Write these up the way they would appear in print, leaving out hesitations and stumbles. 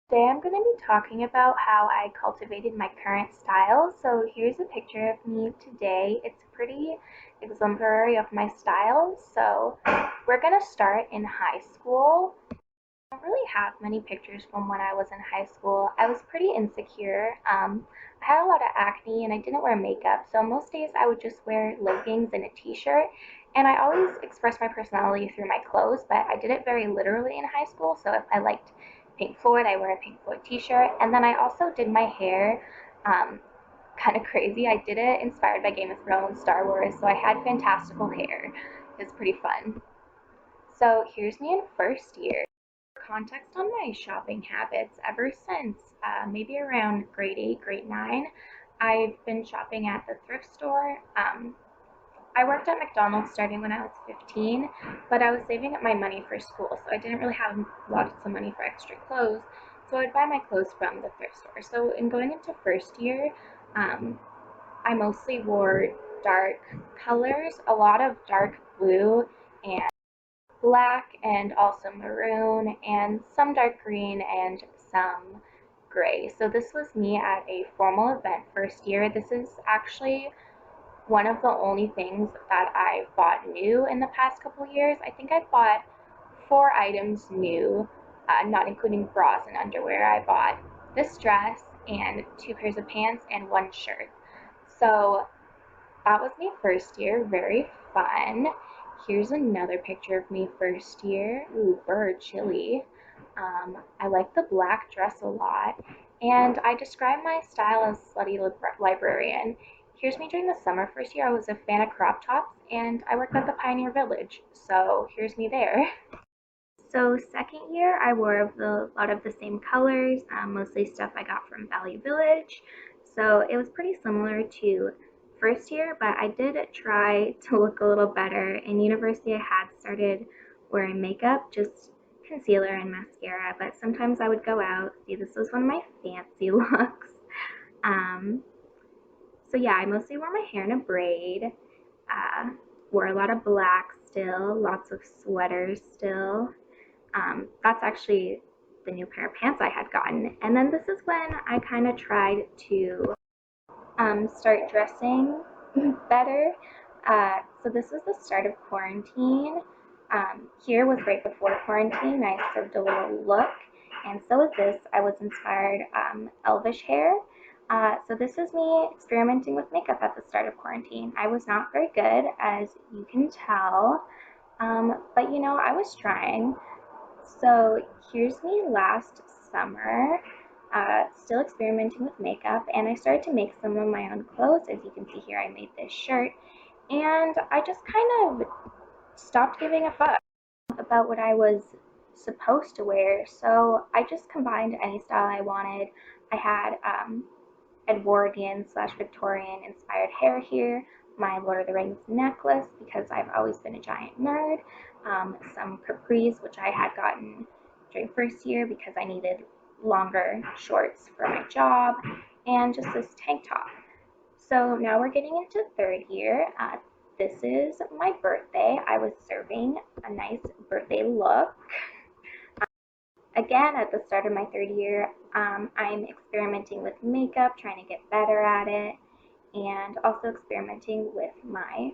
Today I'm going to be talking about how I cultivated my current style. So here's a picture of me today. It's pretty exemplary of my style. So we're going to start in high school. I don't really have many pictures from when I was in high school. I was pretty insecure. I had a lot of acne and I didn't wear makeup. So most days I would just wear leggings and a t-shirt. And I always expressed my personality through my clothes, but I did it very literally in high school. So if I liked Pink Floyd, I wear a Pink Floyd t-shirt. And then I also did my hair um, kind of crazy. I did it inspired by Game of Thrones, Star Wars. So I had fantastical hair. It was pretty fun. So here's me in first year. Context on my shopping habits, ever since maybe around grade 8, grade 9, I've been shopping at the thrift store. I worked at McDonald's starting when I was 15, but I was saving up my money for school, so I didn't really have lots of money for extra clothes. So I'd buy my clothes from the thrift store. So in going into first year, um, I mostly wore dark colors, a lot of dark blue and black and also maroon and some dark green and some gray. So this was me at a formal event first year. This is actually one of the only things that I bought new in the past couple of years. I think I bought 4 items new, not including bras and underwear. I bought this dress and 2 pairs of pants and 1 shirt. So that was me first year, very fun. Here's another picture of me first year. Ooh, bird chilly. I like the black dress a lot, and I describe my style as slutty librarian. Here's me during the summer first year. I was a fan of crop tops, and I worked at the Pioneer Village, so here's me there. So second year, I wore a lot of the same colors, mostly stuff I got from Value Village. So it was pretty similar to first year, but I did try to look a little better. In university, I had started wearing makeup, just concealer and mascara, but sometimes I would go out. See, this was one of my fancy looks. Um, so yeah, I mostly wore my hair in a braid. Uh, Wore a lot of black still, lots of sweaters still. That's actually the new pair of pants I had gotten. And then this is when I kind of tried to start dressing better. So this was the start of quarantine. Here was right before quarantine. I served a little look, and so is this. I was inspired elvish hair. So this is me experimenting with makeup at the start of quarantine. I was not very good, as you can tell, but you know, I was trying. So here's me last summer, still experimenting with makeup, and I started to make some of my own clothes. As you can see here, I made this shirt, and I just kind of stopped giving a fuck about what I was supposed to wear. So I just combined any style I wanted. I had Edwardian slash Victorian inspired hair here, my Lord of the Rings necklace because I've always been a giant nerd, some capris which I had gotten during first year because I needed longer shorts for my job, and just this tank top. So now we're getting into third year. This is my birthday. I was serving a nice birthday look. Again, at the start of my third year, I'm experimenting with makeup, trying to get better at it, and also experimenting with my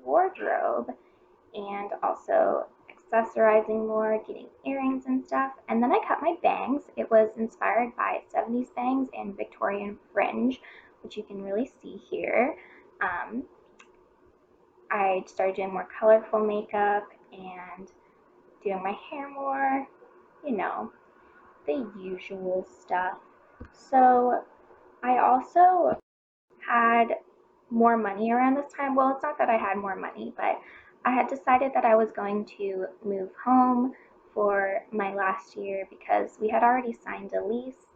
wardrobe and also accessorizing more, getting earrings and stuff. And then I cut my bangs. It was inspired by 70s bangs and Victorian fringe, which you can really see here. Um, I started doing more colorful makeup and doing my hair more, you know, the usual stuff. So I also had more money around this time. Well, it's not that I had more money, but I had decided that I was going to move home for my last year because we had already signed a lease.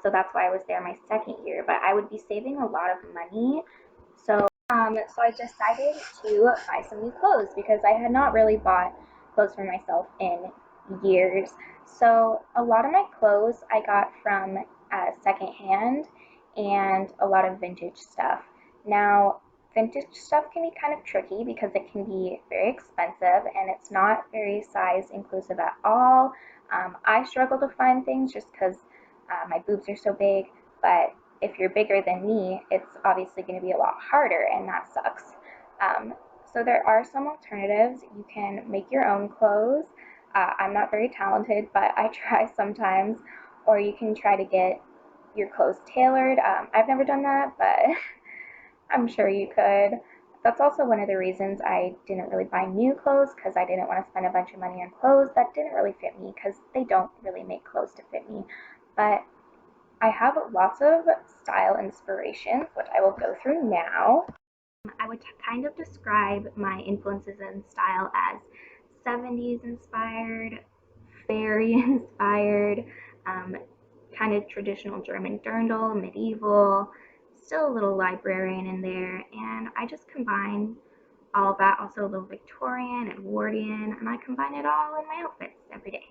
So that's why I was there my second year. But I would be saving a lot of money. So I decided to buy some new clothes because I had not really bought clothes for myself in years. So a lot of my clothes I got from secondhand and a lot of vintage stuff. Now, vintage stuff can be kind of tricky because it can be very expensive and it's not very size inclusive at all. I struggle to find things just because my boobs are so big, but if you're bigger than me, it's obviously going to be a lot harder, and that sucks. So there are some alternatives. You can make your own clothes. I'm not very talented, but I try sometimes. Or you can try to get your clothes tailored. I've never done that, but I'm sure you could. That's also one of the reasons I didn't really buy new clothes, because I didn't want to spend a bunch of money on clothes that didn't really fit me, because they don't really make clothes to fit me. But I have lots of style inspirations, which I will go through now. I would kind of describe my influences in style as 70s inspired, fairy inspired, um, kind of traditional German dirndl, medieval, still a little librarian in there, and I just combine all of that, also a little Victorian, Edwardian, and I combine it all in my outfits every day.